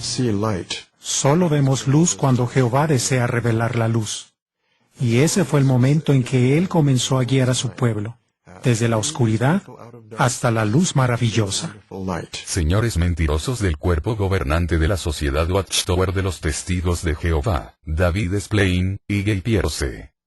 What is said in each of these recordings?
see light. Solo vemos luz cuando Jehová desea revelar la luz. Y ese fue el momento en que Él comenzó a guiar a su pueblo, desde la oscuridad hasta la luz maravillosa. Señores mentirosos del cuerpo gobernante de la sociedad Watchtower de los Testigos de Jehová, David Splain y Guy Pierce.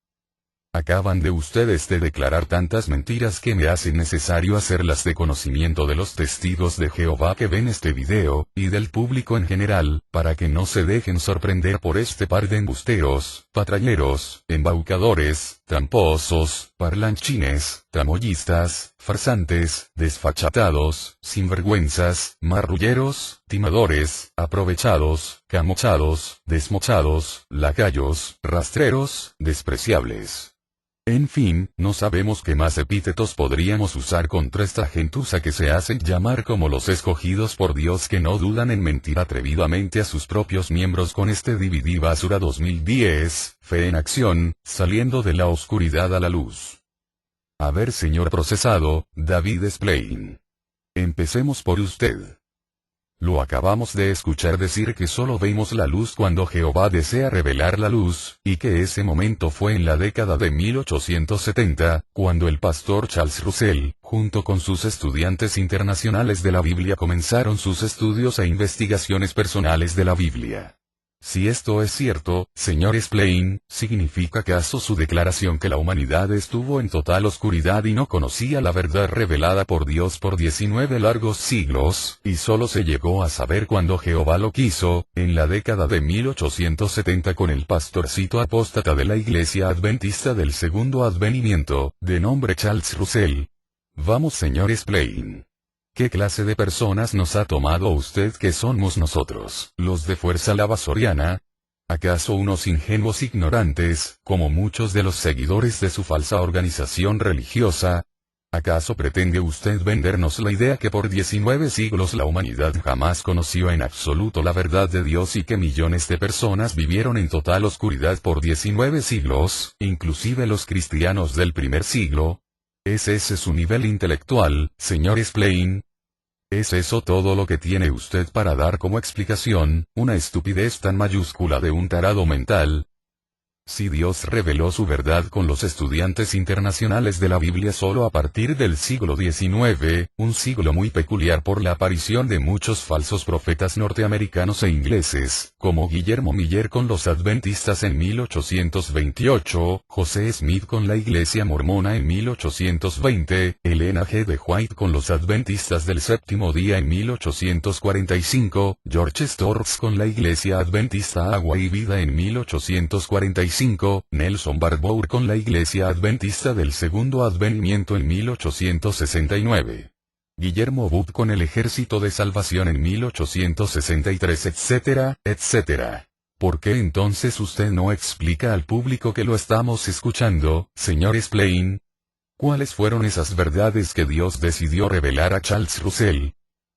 Acaban de ustedes de declarar tantas mentiras que me hacen necesario hacerlas de conocimiento de los testigos de Jehová que ven este video, y del público en general, para que no se dejen sorprender por este par de embusteros, patrañeros, embaucadores, tramposos, parlanchines, tramoyistas, farsantes, desfachatados, sinvergüenzas, marrulleros, timadores, aprovechados, camochados, desmochados, lacayos, rastreros, despreciables. En fin, no sabemos qué más epítetos podríamos usar contra esta gentuza que se hacen llamar como los escogidos por Dios, que no dudan en mentir atrevidamente a sus propios miembros con este DVD Basura 2010, Fe en Acción, saliendo de la oscuridad a la luz. A ver, señor procesado, David Splain. Empecemos por usted. Lo acabamos de escuchar decir que solo vemos la luz cuando Jehová desea revelar la luz, y que ese momento fue en la década de 1870, cuando el pastor Charles Russell, junto con sus estudiantes internacionales de la Biblia, comenzaron sus estudios e investigaciones personales de la Biblia. Si esto es cierto, señor Splain, ¿significa acaso su declaración que la humanidad estuvo en total oscuridad y no conocía la verdad revelada por Dios por 19 largos siglos, y solo se llegó a saber cuando Jehová lo quiso, en la década de 1870 con el pastorcito apóstata de la Iglesia Adventista del Segundo Advenimiento, de nombre Charles Russell? Vamos, señor Splain. ¿Qué clase de personas nos ha tomado usted que somos nosotros, los de Fuerza Lavasoriana? ¿Acaso unos ingenuos ignorantes, como muchos de los seguidores de su falsa organización religiosa? ¿Acaso pretende usted vendernos la idea que por 19 siglos la humanidad jamás conoció en absoluto la verdad de Dios y que millones de personas vivieron en total oscuridad por 19 siglos, inclusive los cristianos del primer siglo? ¿Es ese su nivel intelectual, señor Splain? ¿Es eso todo lo que tiene usted para dar como explicación, una estupidez tan mayúscula de un tarado mental? Si Dios reveló su verdad con los estudiantes internacionales de la Biblia solo a partir del siglo XIX, un siglo muy peculiar por la aparición de muchos falsos profetas norteamericanos e ingleses, como Guillermo Miller con los adventistas en 1828, José Smith con la Iglesia Mormona en 1820, Elena G. de White con los adventistas del Séptimo Día en 1845, George Storrs con la Iglesia Adventista Agua y Vida en 1845, Nelson Barbour con la Iglesia Adventista del Segundo Advenimiento en 1869. Guillermo Booth con el Ejército de Salvación en 1863, etcétera, etcétera. ¿Por qué entonces usted no explica al público que lo estamos escuchando, señor Splain? ¿Cuáles fueron esas verdades que Dios decidió revelar a Charles Russell?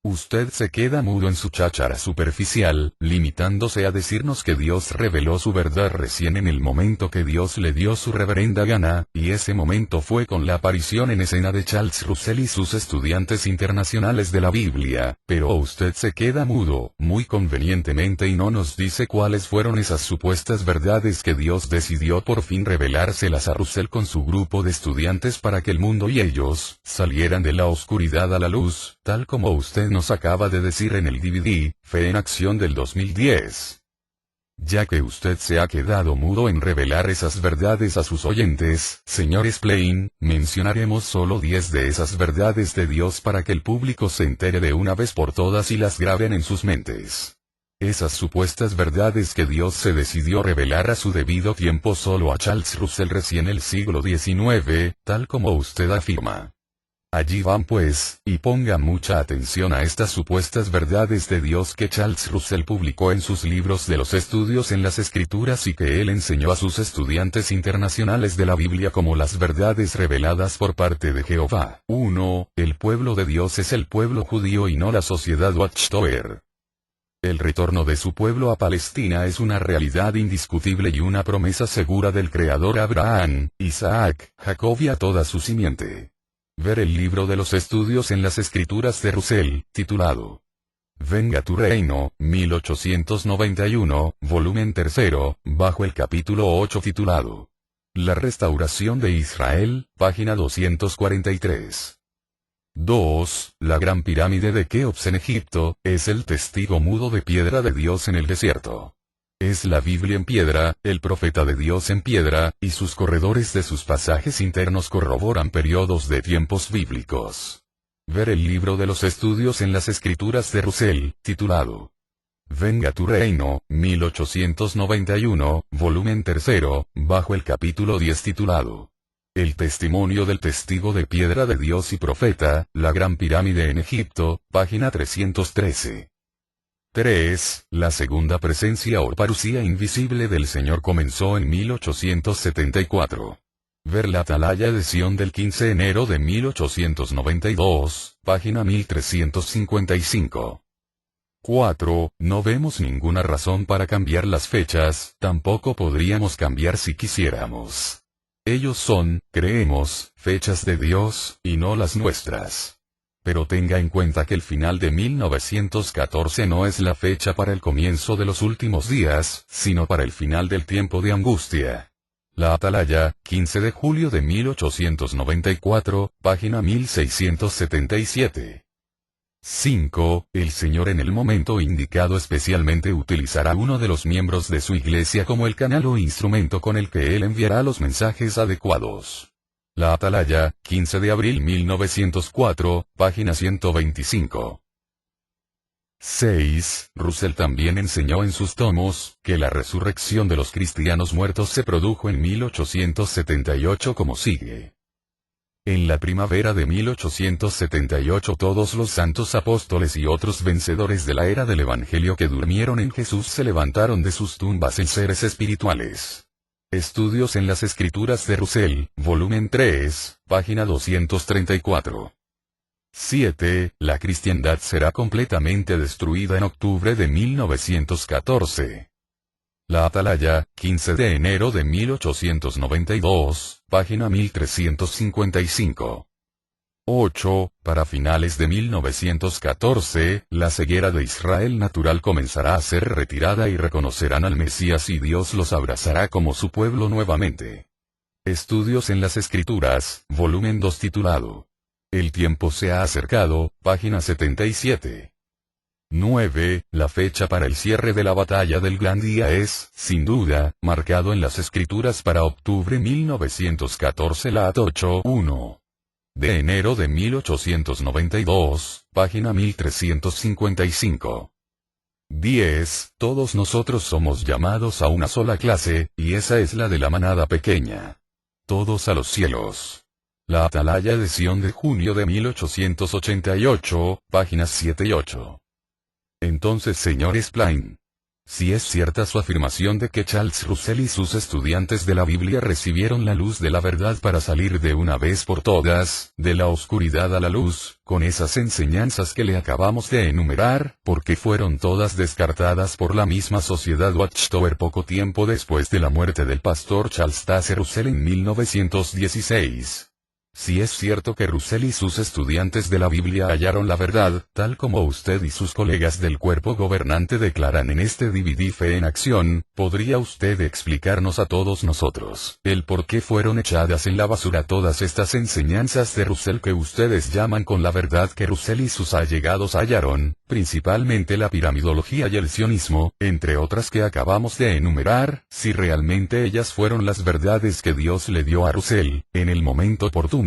Usted se queda mudo en su cháchara superficial, limitándose a decirnos que Dios reveló su verdad recién en el momento que Dios le dio su reverenda gana, y ese momento fue con la aparición en escena de Charles Russell y sus estudiantes internacionales de la Biblia, pero usted se queda mudo, muy convenientemente, y no nos dice cuáles fueron esas supuestas verdades que Dios decidió por fin revelárselas a Russell con su grupo de estudiantes para que el mundo y ellos salieran de la oscuridad a la luz, tal como usted nos acaba de decir en el DVD, Fe en Acción del 2010. Ya que usted se ha quedado mudo en revelar esas verdades a sus oyentes, señor Splain, mencionaremos solo 10 de esas verdades de Dios para que el público se entere de una vez por todas y las graben en sus mentes. Esas supuestas verdades que Dios se decidió revelar a su debido tiempo solo a Charles Russell recién el siglo XIX, tal como usted afirma. Allí van pues, y ponga mucha atención a estas supuestas verdades de Dios que Charles Russell publicó en sus libros de los estudios en las Escrituras y que él enseñó a sus estudiantes internacionales de la Biblia como las verdades reveladas por parte de Jehová. 1. El pueblo de Dios es el pueblo judío y no la sociedad Watchtower. El retorno de su pueblo a Palestina es una realidad indiscutible y una promesa segura del Creador a Abraham, Isaac, Jacob y a toda su simiente. Ver el libro de los estudios en las Escrituras de Russell, titulado Venga tu reino, 1891, volumen 3, bajo el capítulo 8 titulado La restauración de Israel, página 243. 2. La gran pirámide de Keops en Egipto, es el testigo mudo de piedra de Dios en el desierto. Es la Biblia en piedra, el profeta de Dios en piedra, y sus corredores de sus pasajes internos corroboran periodos de tiempos bíblicos. Ver el libro de los estudios en las escrituras de Russell, titulado Venga tu reino, 1891, volumen 3, bajo el capítulo 10 titulado El testimonio del testigo de piedra de Dios y profeta, la gran pirámide en Egipto, página 313. 3. La segunda presencia o parusía invisible del Señor comenzó en 1874. Ver la Atalaya de Sion del 15 de enero de 1892, página 1355. 4. No vemos ninguna razón para cambiar las fechas, tampoco podríamos cambiar si quisiéramos. Ellos son, creemos, fechas de Dios, y no las nuestras. Pero tenga en cuenta que el final de 1914 no es la fecha para el comienzo de los últimos días, sino para el final del tiempo de angustia. La Atalaya, 15 de julio de 1894, página 1677. 5. El Señor en el momento indicado especialmente utilizará uno de los miembros de su iglesia como el canal o instrumento con el que Él enviará los mensajes adecuados. La Atalaya, 15 de abril 1904, página 125. 6. Russell también enseñó en sus tomos, que la resurrección de los cristianos muertos se produjo en 1878 como sigue. En la primavera de 1878 todos los santos apóstoles y otros vencedores de la era del Evangelio que durmieron en Jesús se levantaron de sus tumbas en seres espirituales. Estudios en las Escrituras de Russell, volumen 3, página 234. 7. La cristiandad será completamente destruida en octubre de 1914. La Atalaya, 15 de enero de 1892, página 1355. 8. Para finales de 1914, la ceguera de Israel natural comenzará a ser retirada y reconocerán al Mesías y Dios los abrazará como su pueblo nuevamente. Estudios en las Escrituras, volumen 2 titulado El tiempo se ha acercado, página 77. 9. La fecha para el cierre de la batalla del gran día es, sin duda, marcado en las Escrituras para octubre 1914 la 8.1. De enero de 1892, página 1355. 10. Todos nosotros somos llamados a una sola clase, y esa es la de la manada pequeña. Todos a los cielos. La Atalaya de Sion de junio de 1888, páginas 7 y 8. Entonces, señor Splain, si es cierta su afirmación de que Charles Russell y sus estudiantes de la Biblia recibieron la luz de la verdad para salir de una vez por todas, de la oscuridad a la luz, con esas enseñanzas que le acabamos de enumerar, porque fueron todas descartadas por la misma sociedad Watchtower poco tiempo después de la muerte del pastor Charles Taze Russell en 1916. Si es cierto que Russell y sus estudiantes de la Biblia hallaron la verdad, tal como usted y sus colegas del cuerpo gobernante declaran en este DVD Fe en Acción, ¿podría usted explicarnos a todos nosotros el por qué fueron echadas en la basura todas estas enseñanzas de Russell que ustedes llaman con la verdad que Russell y sus allegados hallaron, principalmente la piramidología y el sionismo, entre otras que acabamos de enumerar, si realmente ellas fueron las verdades que Dios le dio a Russell, en el momento oportuno?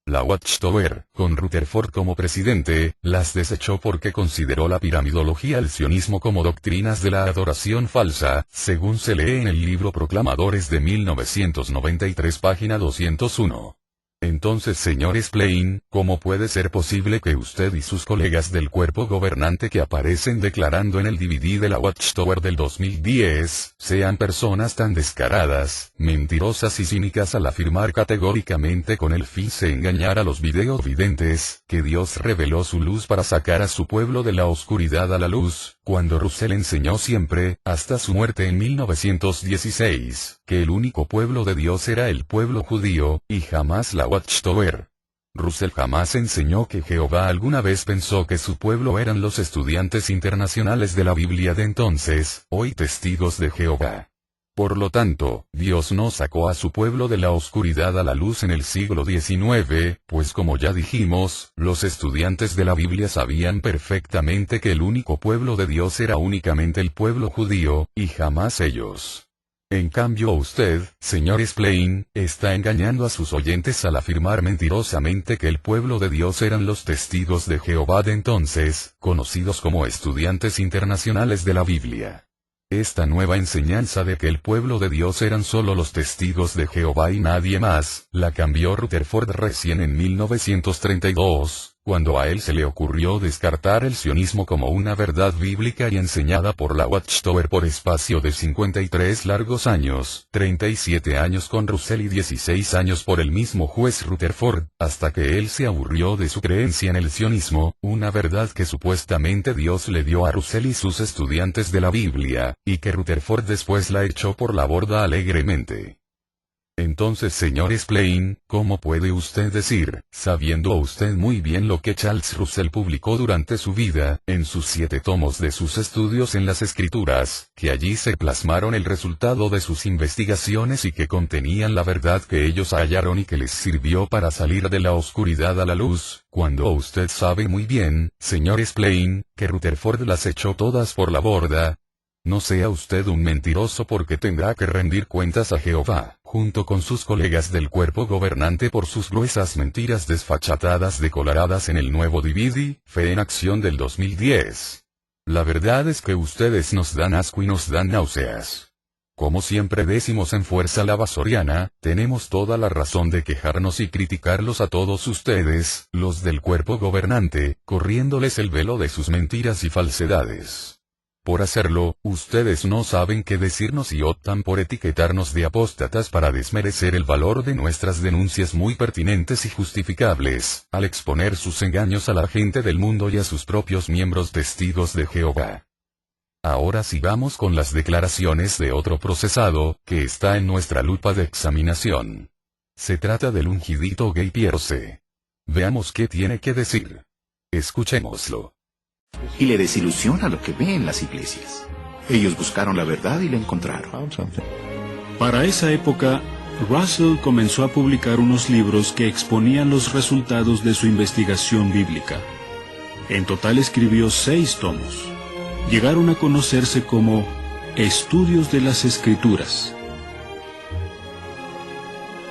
La Watchtower, con Rutherford como presidente, las desechó porque consideró la piramidología y el sionismo como doctrinas de la adoración falsa, según se lee en el libro Proclamadores de 1993 página 201. Entonces, señor Splain, ¿cómo puede ser posible que usted y sus colegas del cuerpo gobernante que aparecen declarando en el DVD de la Watchtower del 2010, sean personas tan descaradas, mentirosas y cínicas al afirmar categóricamente con el fin de engañar a los videovidentes, que Dios reveló su luz para sacar a su pueblo de la oscuridad a la luz, cuando Russell enseñó siempre, hasta su muerte en 1916, que el único pueblo de Dios era el pueblo judío, y jamás la Watchtower? Russell jamás enseñó que Jehová alguna vez pensó que su pueblo eran los estudiantes internacionales de la Biblia de entonces, hoy testigos de Jehová. Por lo tanto, Dios no sacó a su pueblo de la oscuridad a la luz en el siglo XIX, pues como ya dijimos, los estudiantes de la Biblia sabían perfectamente que el único pueblo de Dios era únicamente el pueblo judío, y jamás ellos. En cambio usted, señor Spillane, está engañando a sus oyentes al afirmar mentirosamente que el pueblo de Dios eran los testigos de Jehová de entonces, conocidos como estudiantes internacionales de la Biblia. Esta nueva enseñanza de que el pueblo de Dios eran solo los testigos de Jehová y nadie más, la cambió Rutherford recién en 1932, cuando a él se le ocurrió descartar el sionismo como una verdad bíblica y enseñada por la Watchtower por espacio de 53 largos años, 37 años con Russell y 16 años por el mismo juez Rutherford, hasta que él se aburrió de su creencia en el sionismo, una verdad que supuestamente Dios le dio a Russell y sus estudiantes de la Biblia, y que Rutherford después la echó por la borda alegremente. Entonces señor Spillane, ¿cómo puede usted decir, sabiendo usted muy bien lo que Charles Russell publicó durante su vida, en sus 7 tomos de sus estudios en las Escrituras, que allí se plasmaron el resultado de sus investigaciones y que contenían la verdad que ellos hallaron y que les sirvió para salir de la oscuridad a la luz, cuando usted sabe muy bien, señor Spillane, que Rutherford las echó todas por la borda? No sea usted un mentiroso porque tendrá que rendir cuentas a Jehová, junto con sus colegas del cuerpo gobernante por sus gruesas mentiras desfachatadas decoloradas en el nuevo DVD, Fe en Acción del 2010. La verdad es que ustedes nos dan asco y nos dan náuseas. Como siempre decimos en Fuerza la Vasoriana, tenemos toda la razón de quejarnos y criticarlos a todos ustedes, los del cuerpo gobernante, corriéndoles el velo de sus mentiras y falsedades. Por hacerlo, ustedes no saben qué decirnos y optan por etiquetarnos de apóstatas para desmerecer el valor de nuestras denuncias muy pertinentes y justificables, al exponer sus engaños a la gente del mundo y a sus propios miembros testigos de Jehová. Ahora sigamos con las declaraciones de otro procesado, que está en nuestra lupa de examinación. Se trata del ungidito Guy Pearce. Veamos qué tiene que decir. Escuchémoslo. Y le desilusiona lo que ve en las iglesias. Ellos buscaron la verdad y la encontraron. Para esa época, Russell comenzó a publicar unos libros que exponían los resultados de su investigación bíblica. En total escribió 6 tomos. Llegaron a conocerse como Estudios de las Escrituras.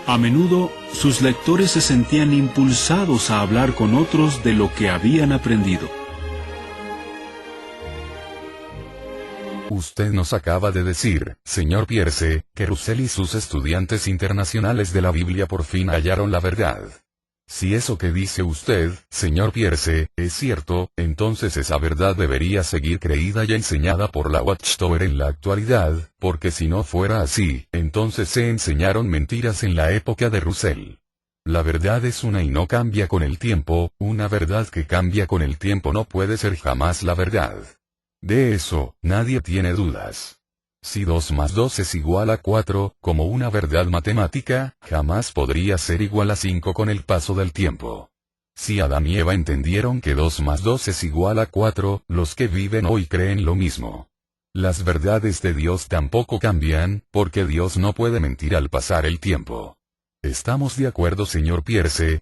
A menudo, sus lectores se sentían impulsados a hablar con otros de lo que habían aprendido. Usted nos acaba de decir, señor Pearce, que Russell y sus estudiantes internacionales de la Biblia por fin hallaron la verdad. Si eso que dice usted, señor Pearce, es cierto, entonces esa verdad debería seguir creída y enseñada por la Watchtower en la actualidad, porque si no fuera así, entonces se enseñaron mentiras en la época de Russell. La verdad es una y no cambia con el tiempo, una verdad que cambia con el tiempo no puede ser jamás la verdad. De eso, nadie tiene dudas. Si 2 más 2 es igual a 4, como una verdad matemática, jamás podría ser igual a 5 con el paso del tiempo. Si Adán y Eva entendieron que 2 más 2 es igual a 4, los que viven hoy creen lo mismo. Las verdades de Dios tampoco cambian, porque Dios no puede mentir al pasar el tiempo. ¿Estamos de acuerdo, señor Pearce?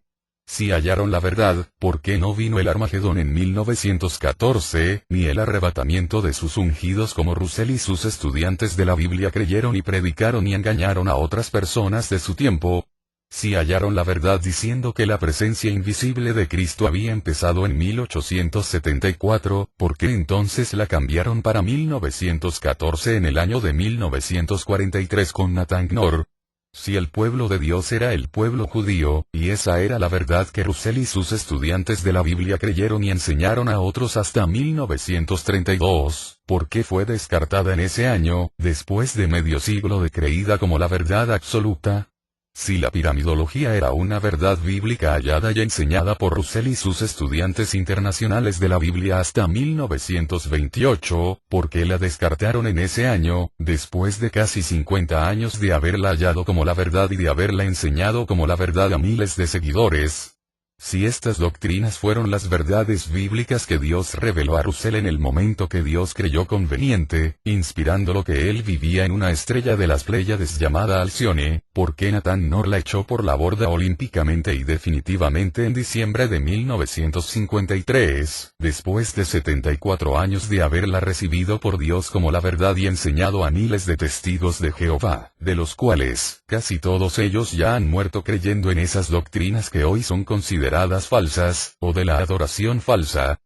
Si hallaron la verdad, ¿por qué no vino el Armagedón en 1914, ni el arrebatamiento de sus ungidos como Russell y sus estudiantes de la Biblia creyeron y predicaron y engañaron a otras personas de su tiempo? Si hallaron la verdad diciendo que la presencia invisible de Cristo había empezado en 1874, ¿por qué entonces la cambiaron para 1914 en el año de 1943 con Nathan Knorr? Si el pueblo de Dios era el pueblo judío, y esa era la verdad que Russell y sus estudiantes de la Biblia creyeron y enseñaron a otros hasta 1932, ¿por qué fue descartada en ese año, después de medio siglo de creída como la verdad absoluta? Si la piramidología era una verdad bíblica hallada y enseñada por Russell y sus estudiantes internacionales de la Biblia hasta 1928, ¿por qué la descartaron en ese año, después de casi 50 años de haberla hallado como la verdad y de haberla enseñado como la verdad a miles de seguidores? Si estas doctrinas fueron las verdades bíblicas que Dios reveló a Russell en el momento que Dios creyó conveniente, inspirando lo que él vivía en una estrella de las Pléyades llamada Alcione, ¿por qué Nathan no la echó por la borda olímpicamente y definitivamente en diciembre de 1953, después de 74 años de haberla recibido por Dios como la verdad y enseñado a miles de testigos de Jehová, de los cuales, casi todos ellos ya han muerto creyendo en esas doctrinas que hoy son consideradas falsas, o de la adoración falsa?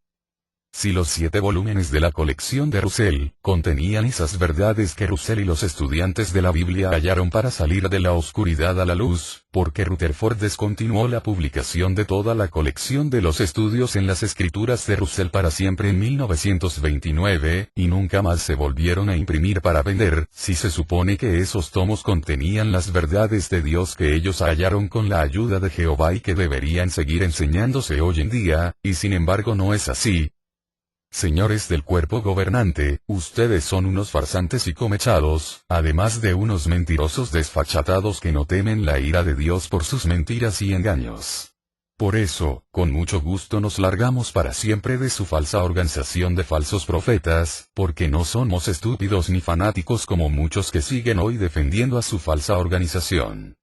Si los 7 volúmenes de la colección de Russell contenían esas verdades que Russell y los estudiantes de la Biblia hallaron para salir de la oscuridad a la luz, ¿por qué Rutherford descontinuó la publicación de toda la colección de los estudios en las escrituras de Russell para siempre en 1929, y nunca más se volvieron a imprimir para vender, si se supone que esos tomos contenían las verdades de Dios que ellos hallaron con la ayuda de Jehová y que deberían seguir enseñándose hoy en día, y sin embargo no es así? Señores del cuerpo gobernante, ustedes son unos farsantes y comechados, además de unos mentirosos desfachatados que no temen la ira de Dios por sus mentiras y engaños. Por eso, con mucho gusto nos largamos para siempre de su falsa organización de falsos profetas, porque no somos estúpidos ni fanáticos como muchos que siguen hoy defendiendo a su falsa organización.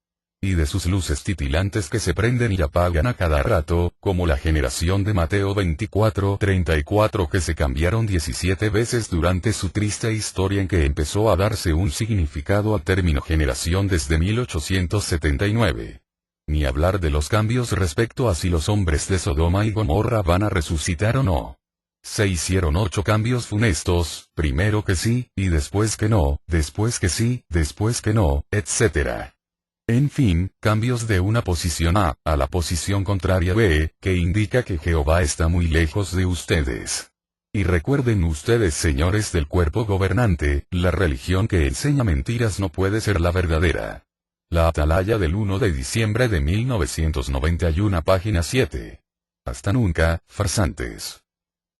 Y de sus luces titilantes que se prenden y apagan a cada rato, como la generación de Mateo 24:34 que se cambiaron 17 veces durante su triste historia en que empezó a darse un significado al término generación desde 1879. Ni hablar de los cambios respecto a si los hombres de Sodoma y Gomorra van a resucitar o no. Se hicieron 8 cambios funestos, primero que sí, y después que no, después que sí, después que no, etc. En fin, cambios de una posición A a la posición contraria B, que indica que Jehová está muy lejos de ustedes. Y recuerden ustedes, señores del cuerpo gobernante, la religión que enseña mentiras no puede ser la verdadera. La Atalaya del 1 de diciembre de 1991, página 7. Hasta nunca, farsantes.